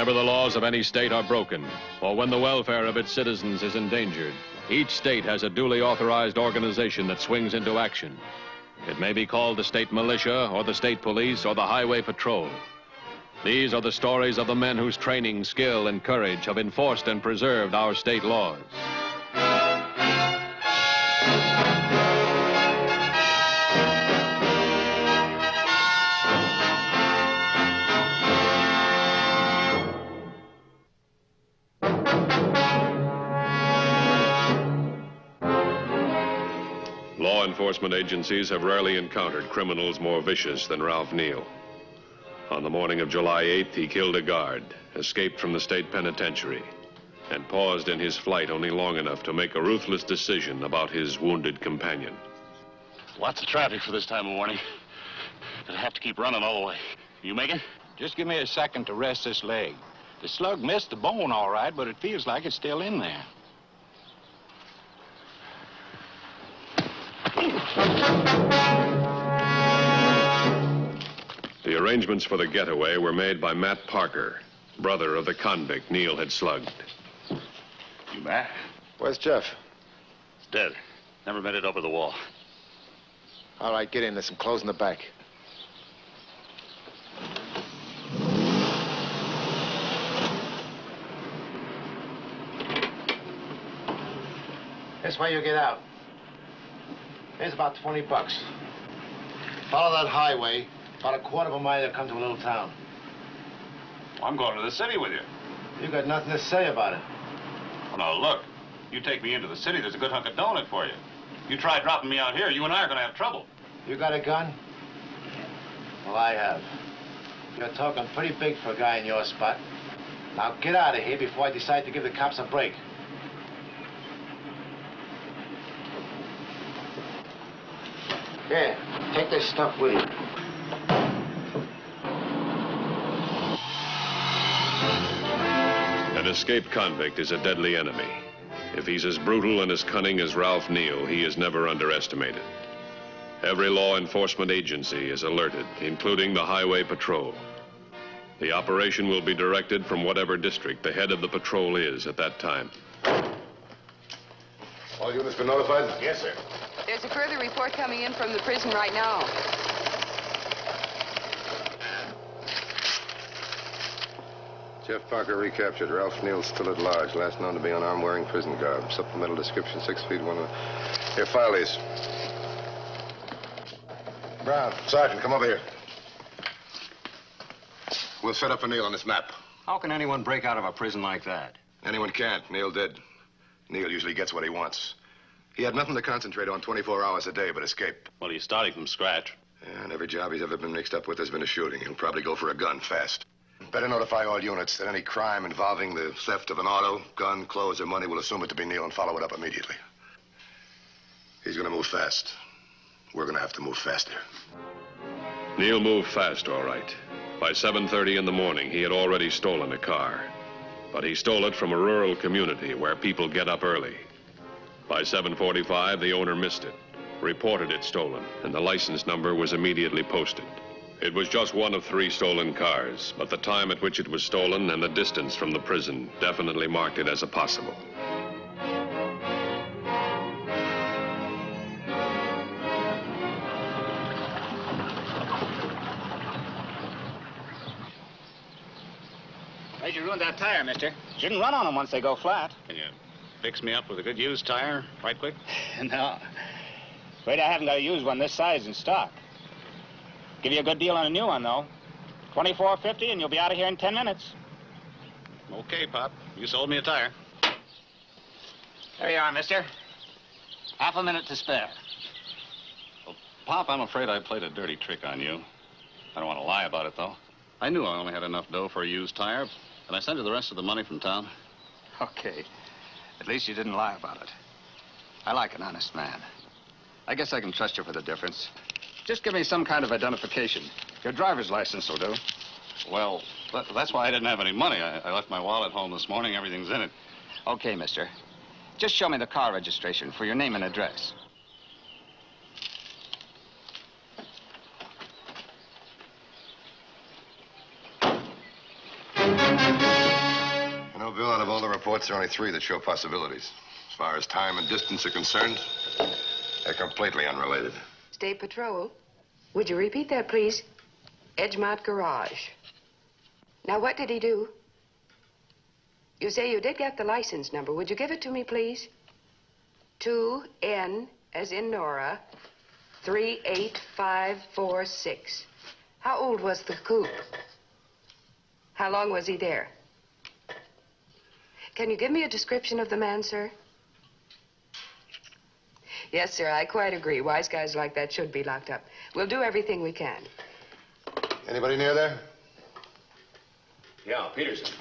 Whenever the laws of any state are broken, or when the welfare of its citizens is endangered, each state has a duly authorized organization that swings into action. It may be called the state militia, or the state police, or the highway patrol. These are the stories of the men whose training, skill, and courage have enforced and preserved our state laws. Law enforcement agencies have rarely encountered criminals more vicious than Ralph Neal. On the morning of July 8th, he killed a guard, escaped from the state penitentiary, and paused in his flight only long enough to make a ruthless decision about his wounded companion. Lots of traffic for this time of morning. I'll have to keep running all the way. You make it? Just give me a second to rest this leg. The slug missed the bone all right, but it feels like it's still in there. The arrangements for the getaway were made by Matt Parker, brother of the convict Neal had slugged. You Matt? Where's Jeff? He's dead. Never made it over the wall. All right, get in. There's some clothes in the back. This way you get out. Here's about 20 bucks. Follow that highway. About a quarter of a mile, you'll come to a little town. I'm going to the city with you. You got nothing to say about it. Well, now, look. You take me into the city, there's a good hunk of donut for you. You try dropping me out here, you and I are going to have trouble. You got a gun? Well, I have. You're talking pretty big for a guy in your spot. Now get out of here before I decide to give the cops a break. Here, take this stuff with you. An escaped convict is a deadly enemy. If he's as brutal and as cunning as Ralph Neal, he is never underestimated. Every law enforcement agency is alerted, including the highway patrol. The operation will be directed from whatever district the head of the patrol is at that time. All units been notified? Yes, sir. There's a further report coming in from the prison right now. Jeff Parker recaptured. Ralph Neal still at large. Last known to be unarmed, wearing prison garb. Supplemental description, 6 feet 1. Here, file these. Brown, Sergeant, come over here. We'll set up a Neal on this map. How can anyone break out of a prison like that? Anyone can't. Neal did. Neal usually gets what he wants. He had nothing to concentrate on 24 hours a day but escape. Well, he's starting from scratch. Yeah, and every job he's ever been mixed up with has been a shooting. He'll probably go for a gun fast. Better notify all units that any crime involving the theft of an auto, gun, clothes, or money will assume it to be Neal and follow it up immediately. He's gonna move fast. We're gonna have to move faster. Neal moved fast, all right. By 7:30 in the morning, he had already stolen a car. But he stole it from a rural community where people get up early. By 7:45, the owner missed it, reported it stolen, and the license number was immediately posted. It was just one of 3 stolen cars, but the time at which it was stolen and the distance from the prison definitely marked it as a possible. Why'd you ruin that tire, mister? Shouldn't run on them once they go flat. Can you fix me up with a good used tire right quick? No. Afraid I haven't got a used one this size in stock. Give you a good deal on a new one, though. $24.50, and you'll be out of here in 10 minutes. Okay, Pop. You sold me a tire. There you are, mister. Half a minute to spare. Well, Pop, I'm afraid I played a dirty trick on you. I don't want to lie about it, though. I knew I only had enough dough for a used tire, and I sent you the rest of the money from town. Okay. At least you didn't lie about it. I like an honest man. I guess I can trust you for the difference. Just give me some kind of identification. Your driver's license will do. Well, that's why I didn't have any money. I left my wallet home this morning. Everything's in it. Okay, mister. Just show me the car registration for your name and address. Bill, out of all the reports, there are only 3 that show possibilities. As far as time and distance are concerned, they're completely unrelated. State Patrol. Would you repeat that, please? Edgemont Garage. Now, what did he do? You say you did get the license number. Would you give it to me, please? 2N, as in Nora, 38546. How old was the coupe? How long was he there? Can you give me a description of the man, sir? Yes, sir, I quite agree. Wise guys like that should be locked up. We'll do everything we can. Anybody near there? Yeah, Peterson.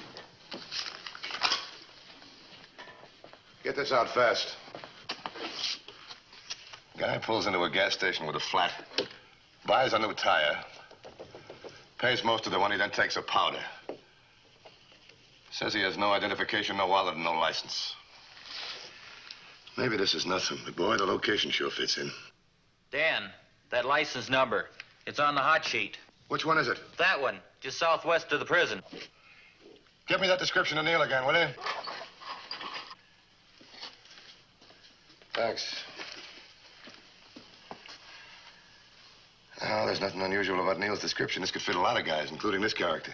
Get this out fast. Guy pulls into a gas station with a flat, buys a new tire, pays most of the money, then takes a powder. Says he has no identification, no wallet, and no license. Maybe this is nothing, but boy, the location sure fits in. Dan, that license number. It's on the hot sheet. Which one is it? That one, just southwest of the prison. Give me that description of Neil again, will you? Thanks. Oh, there's nothing unusual about Neil's description. This could fit a lot of guys, including this character.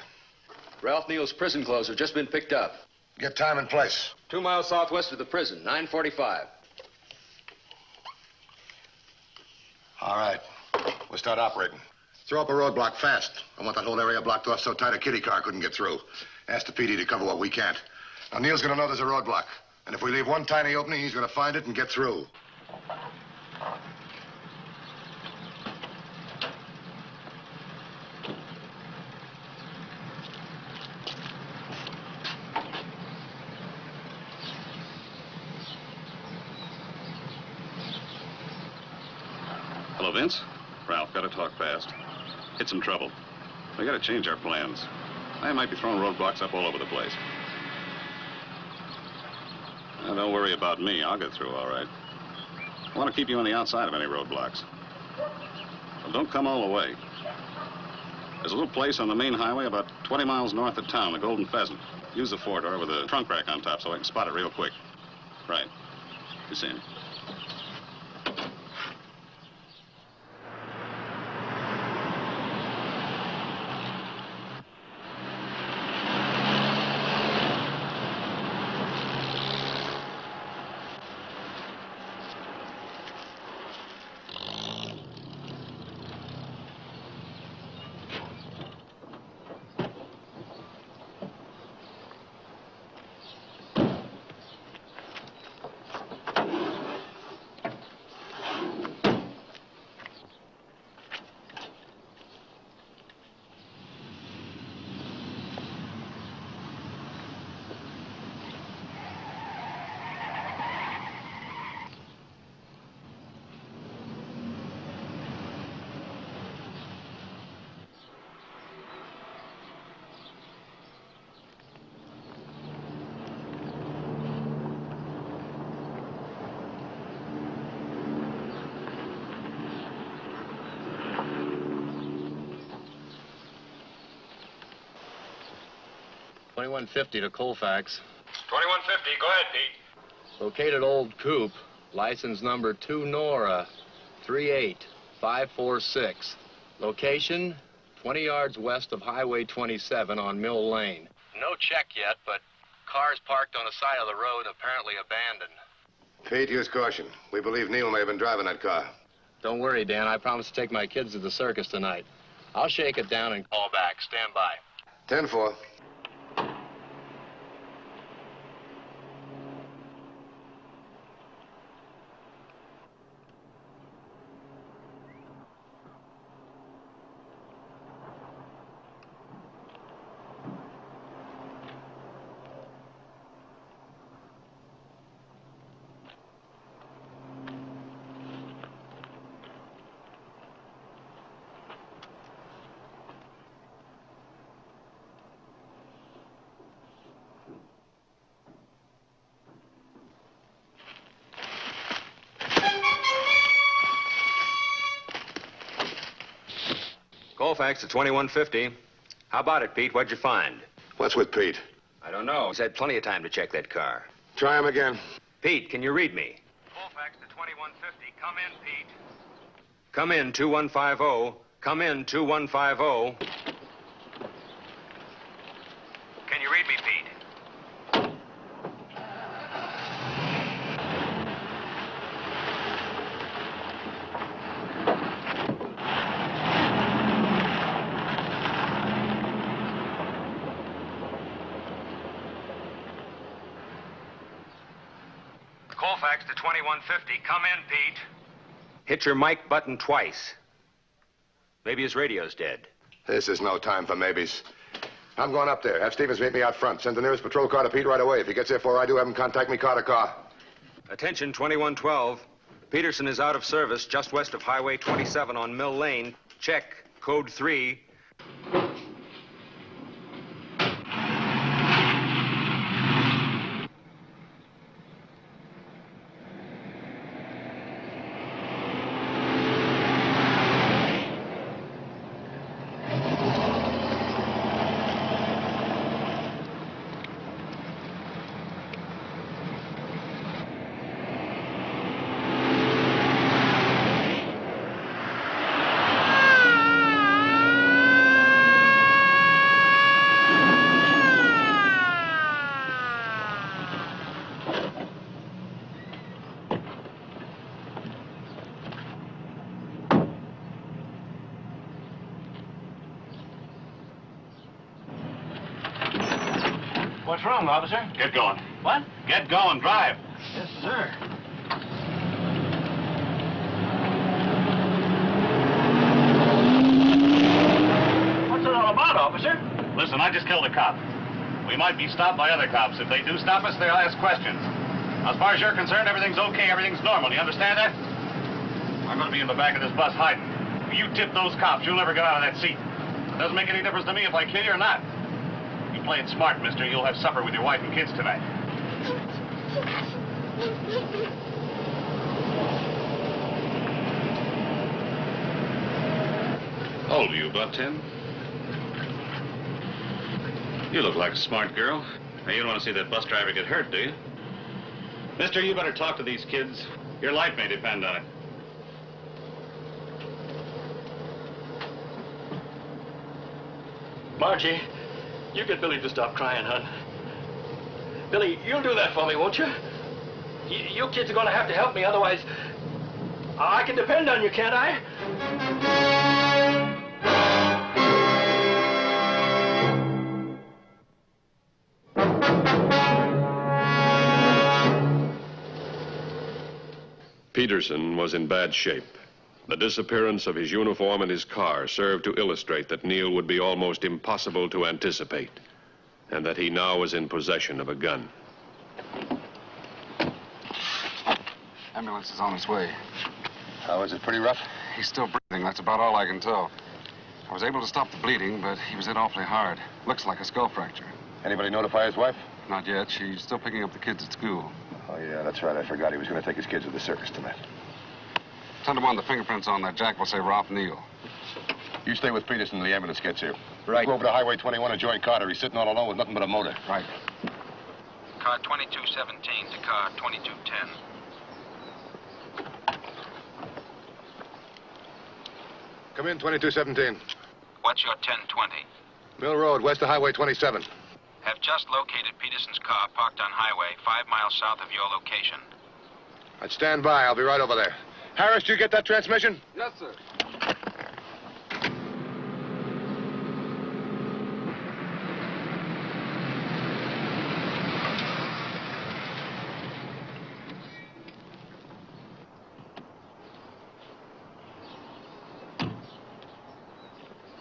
Ralph Neal's prison clothes have just been picked up. Get time and place. 2 miles southwest of the prison, 9:45. All right. We'll start operating. Throw up a roadblock fast. I want that whole area blocked off so tight a kiddie car couldn't get through. Ask the PD to cover what we can't. Now, Neil's gonna know there's a roadblock. And if we leave one tiny opening, he's gonna find it and get through. Hello, Vince. Ralph, gotta talk fast. Hit some trouble. We gotta change our plans. I might be throwing roadblocks up all over the place. Now, don't worry about me. I'll get through all right. I want to keep you on the outside of any roadblocks. Well, don't come all the way. There's a little place on the main highway about 20 miles north of town, the Golden Pheasant. Use the four-door with a trunk rack on top so I can spot it real quick. Right. You see him. $21.50 to Colfax. $21.50. Go ahead, Pete. Located old coupe. License number 2 Nora 38546. Location 20 yards west of Highway 27 on Mill Lane. No check yet, but cars parked on the side of the road, apparently abandoned. Pete, use caution. We believe Neil may have been driving that car. Don't worry, Dan. I promised to take my kids to the circus tonight. I'll shake it down and call back. Stand by. 10-4. Colfax to 21.50. How about it, Pete? What'd you find? What's with Pete? I I don't know. He's had plenty of time to check that car. Try him again. Pete, can you read me? Colfax to 2150. Come in, Pete. Come in, 2150. Come in, 2150. Can you read me, Pete? Colfax to 2150. Come in, Pete. Hit your mic button twice. Maybe his radio's dead. This is no time for maybes. I'm going up there. Have Stevens meet me out front. Send the nearest patrol car to Pete right away. If he gets there before I do, have him contact me car to car. Attention, 2112. Peterson is out of service just west of Highway 27 on Mill Lane. Check. Code 3. What's wrong, officer? Get going. What? Get going. Drive. Yes, sir. What's it all about, officer? Listen, I just killed a cop. We might be stopped by other cops. If they do stop us, they'll ask questions. As far as you're concerned, everything's okay. Everything's normal. You understand that? I'm going to be in the back of this bus hiding. If you tip those cops, you'll never get out of that seat. It doesn't make any difference to me if I kill you or not. You play it smart, mister. You'll have supper with your wife and kids tonight. How old are you, about 10? You look like a smart girl. Now, you don't want to see that bus driver get hurt, do you? Mister, you better talk to these kids. Your life may depend on it. Margie, you get Billy to stop crying, hon. Billy, you'll do that for me, won't you? You kids are going to have to help me, otherwise I can depend on you, can't I? Peterson was in bad shape. The disappearance of his uniform and his car served to illustrate that Neil would be almost impossible to anticipate, and that he now was in possession of a gun. Ambulance is on its way. How is it? Pretty rough? He's still breathing. That's about all I can tell. I was able to stop the bleeding, but he was hit awfully hard. Looks like a skull fracture. Anybody notify his wife? Not yet. She's still picking up the kids at school. Oh, yeah, that's right. I forgot he was going to take his kids to the circus tonight. 10 to 1, the fingerprints on that jack will say Ralph Neal. You stay with Peterson until the ambulance gets here. Right. Go over to Highway 21 and join Carter. He's sitting all alone with nothing but a motor. Right. Car 2217 to car 2210. Come in, 2217. What's your 1020? Mill Road, west of Highway 27. Have just located Peterson's car parked on highway 5 miles south of your location. I'd stand by. I'll be right over there. Harris, did you get that transmission? Yes, sir.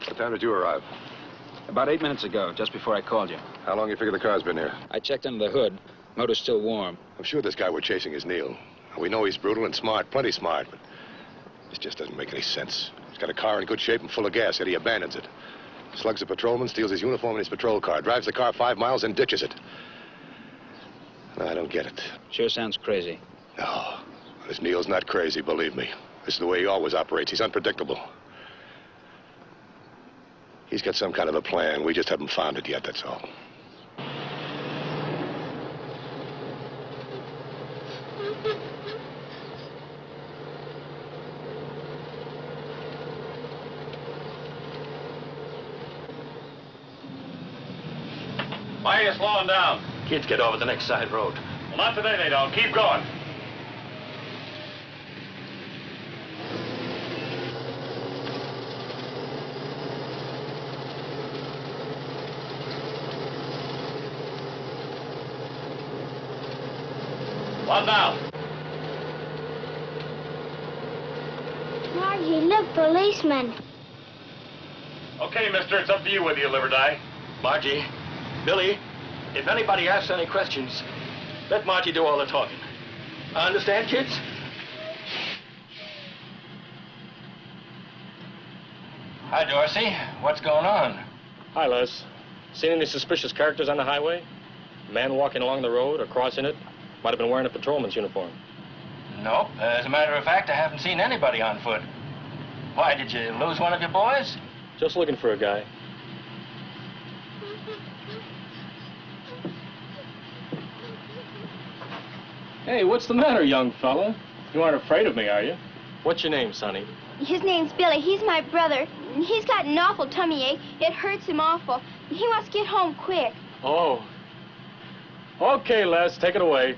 What time did you arrive? About 8 minutes ago, just before I called you. How long you figure the car's been here? I checked under the hood. Motor's still warm. I'm sure this guy we're chasing is Neil. We know he's brutal and smart, plenty smart, but this just doesn't make any sense. He's got a car in good shape and full of gas, yet he abandons it. Slugs a patrolman, steals his uniform and his patrol car, drives the car 5 miles and ditches it. No, I don't get it. Sure sounds crazy. No, this Neil's not crazy, believe me. This is the way he always operates. He's unpredictable. He's got some kind of a plan. We just haven't found it yet, that's all. Why are you slowing down? Kids get over the next side road. Well, not today they don't. Keep going. What now? Margie, look, policeman. Okay, mister, it's up to you whether you live or die. Margie, Billy, if anybody asks any questions, let Margie do all the talking. Understand, kids? Hi, Dorsey. What's going on? Hi, Les. Seen any suspicious characters on the highway? A man walking along the road or crossing it? Might have been wearing a patrolman's uniform. Nope. As a matter of fact, I haven't seen anybody on foot. Why, did you lose one of your boys? Just looking for a guy. Hey, what's the matter, young fella? You aren't afraid of me, are you? What's your name, Sonny? His name's Billy. He's my brother. He's got an awful tummy ache. It hurts him awful. He wants to get home quick. Oh. Okay, Les, take it away.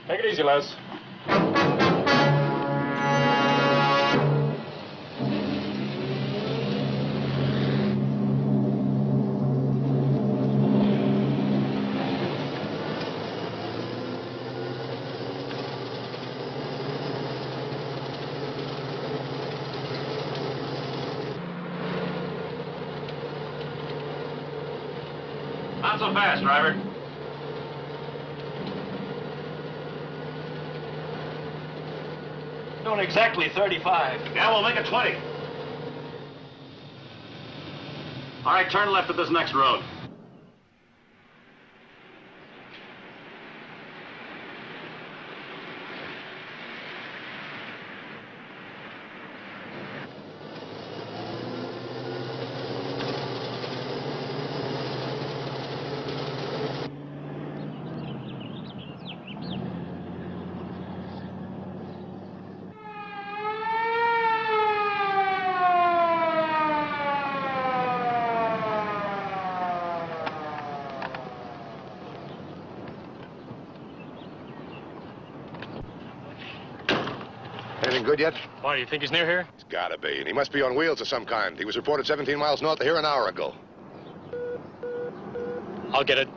Take it easy, Les. Not so fast, driver. Doing exactly 35. Yeah, we'll make it 20. All right, turn left at this next road. Anything good yet? Why, do you think he's near here? He's gotta be, and he must be on wheels of some kind. He was reported 17 miles north of here an hour ago. I'll get it.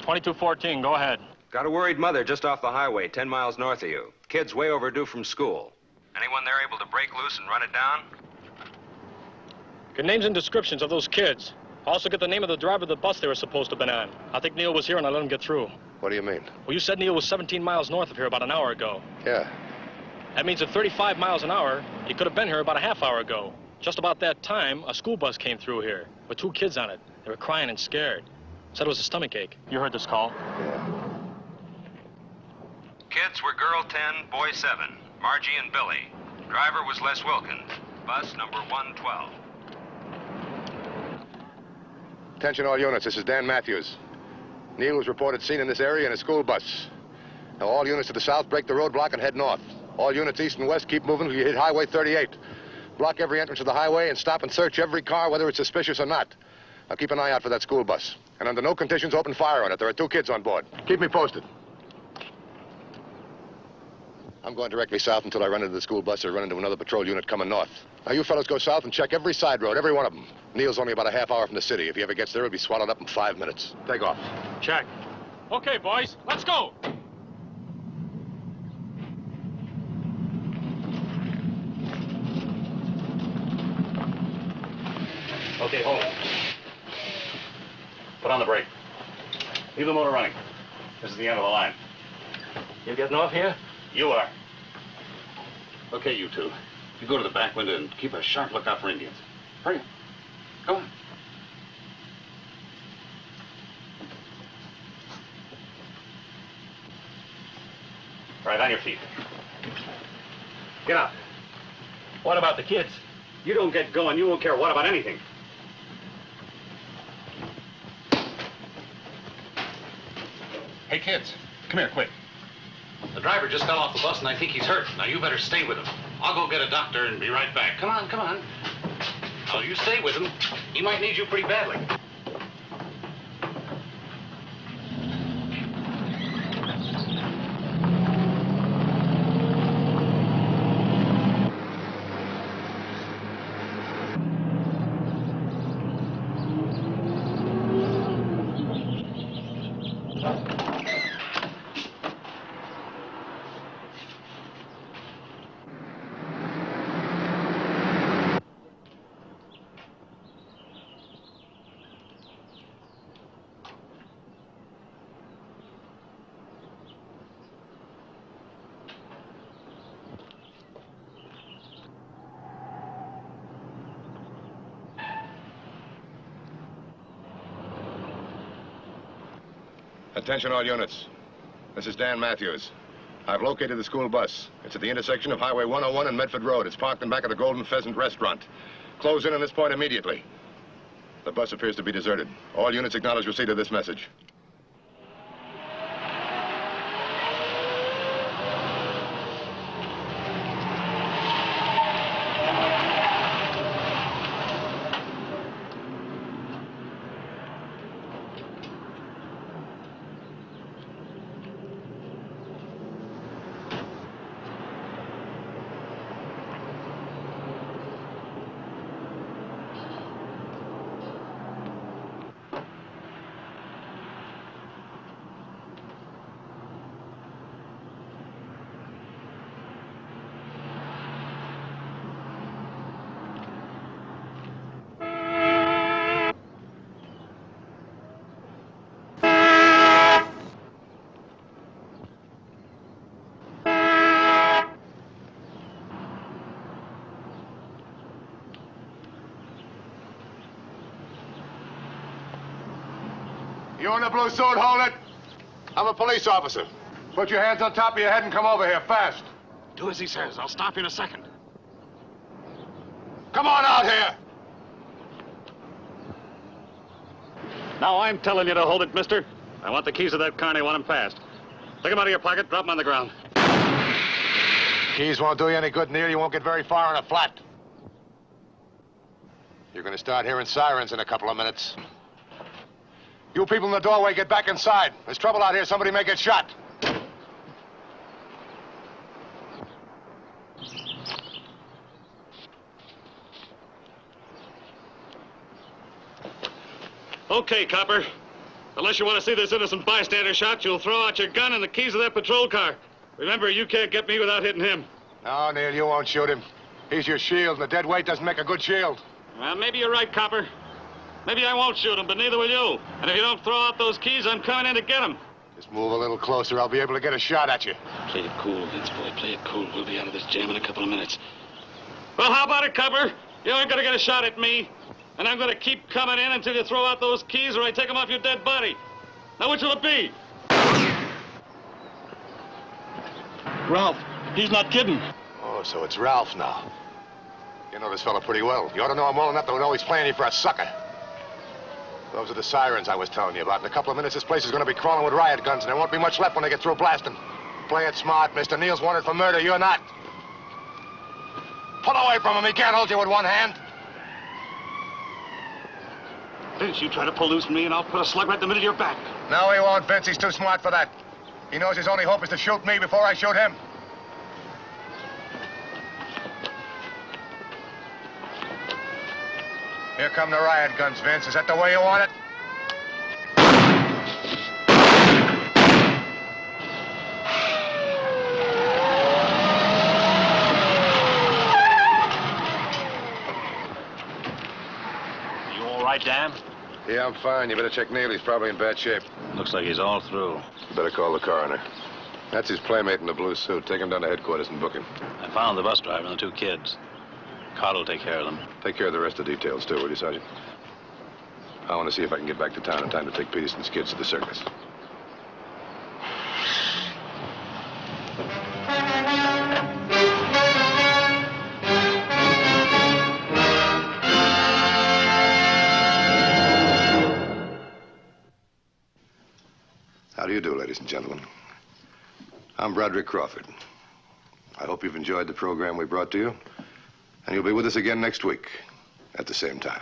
.2214, go ahead. Got a worried mother just off the highway, 10 miles north of you. Kid's way overdue from school. Anyone there able to break loose and run it down? Get names and descriptions of those kids. Also get the name of the driver of the bus they were supposed to have been on. I think Neil was here and I let him get through. What do you mean? Well, you said Neil was 17 miles north of here about an hour ago. Yeah. That means at 35 miles an hour, he could have been here about a half hour ago. Just about that time, a school bus came through here with 2 kids on it. They were crying and scared. Said it was a stomach ache. You heard this call? Yeah. Kids were girl 10, boy 7. Margie and Billy. Driver was Les Wilkins. Bus number 112. Attention all units, this is Dan Matthews. Neil was reported seen in this area in a school bus. Now all units to the south break the roadblock and head north. All units east and west keep moving till you hit Highway 38. Block every entrance to the highway and stop and search every car, whether it's suspicious or not. Now keep an eye out for that school bus. And under no conditions open fire on it. There are 2 kids on board. Keep me posted. I'm going directly south until I run into the school bus or run into another patrol unit coming north. Now, you fellas go south and check every side road, every one of them. Neil's only about a half hour from the city. If he ever gets there, he'll be swallowed up in 5 minutes. Take off. Check. Okay, boys, let's go. Okay, hold it. Put on the brake. Leave the motor running. This is the end of the line. You getting off here? You are. Okay, you two. You go to the back window and keep a sharp lookout for Indians. Hurry. Go on. Right, on your feet. Get out. What about the kids? You don't get going, you won't care what about anything. Hey, kids. Come here, quick. The driver just got off the bus, and I think he's hurt. Now, you better stay with him. I'll go get a doctor and be right back. Come on, come on. Now, you stay with him. He might need you pretty badly. Attention all units. This is Dan Matthews. I've located the school bus. It's at the intersection of Highway 101 and Medford Road. It's parked in back of the Golden Pheasant restaurant. Close in on this point immediately. The bus appears to be deserted. All units acknowledge receipt of this message. You in the blue suit, hold it. I'm a police officer. Put your hands on top of your head and come over here, fast. Do as he says. I'll stop you in a second. Come on out here. Now, I'm telling you to hold it, mister. I want the keys of that car and I want them fast. Take them out of your pocket, drop them on the ground. Keys won't do you any good, Neil. You won't get very far on a flat. You're going to start hearing sirens in a couple of minutes. You people in the doorway, get back inside. There's trouble out here. Somebody may get shot. Okay, copper. Unless you want to see this innocent bystander shot, you'll throw out your gun and the keys of that patrol car. Remember, you can't get me without hitting him. No, Neil, you won't shoot him. He's your shield, and the dead weight doesn't make a good shield. Well, maybe you're right, copper. Maybe I won't shoot him, but neither will you. And if you don't throw out those keys, I'm coming in to get them. Just move a little closer. I'll be able to get a shot at you. Play it cool, Vince boy. Play it cool. We'll be out of this jam in a couple of minutes. Well, how about it, copper? You ain't gonna get a shot at me. And I'm gonna keep coming in until you throw out those keys or I take them off your dead body. Now, which will it be? Ralph, he's not kidding. Oh, so it's Ralph now. You know this fella pretty well. You ought to know him well enough to know he's playing you for a sucker. Those are the sirens I was telling you about. In a couple of minutes, this place is going to be crawling with riot guns, and there won't be much left when they get through blasting. Play it smart, mister. Neil's wanted for murder. You're not. Pull away from him. He can't hold you with one hand. Vince, you try to pull loose from me, and I'll put a slug right in the middle of your back. No, he won't, Vince. He's too smart for that. He knows his only hope is to shoot me before I shoot him. Here come the riot guns, Vince. Is that the way you want it? You all right, Dan? Yeah, I'm fine. You better check Neil. He's probably in bad shape. Looks like he's all through. You better call the coroner. That's his playmate in the blue suit. Take him down to headquarters and book him. I found the bus driver and the two kids. Card will take care of them. Take care of the rest of the details, too, will you, Sergeant? I want to see if I can get back to town in time to take Peterson's kids to the circus. How do you do, ladies and gentlemen? I'm Broderick Crawford. I hope you've enjoyed the program we brought to you, and you'll be with us again next week at the same time.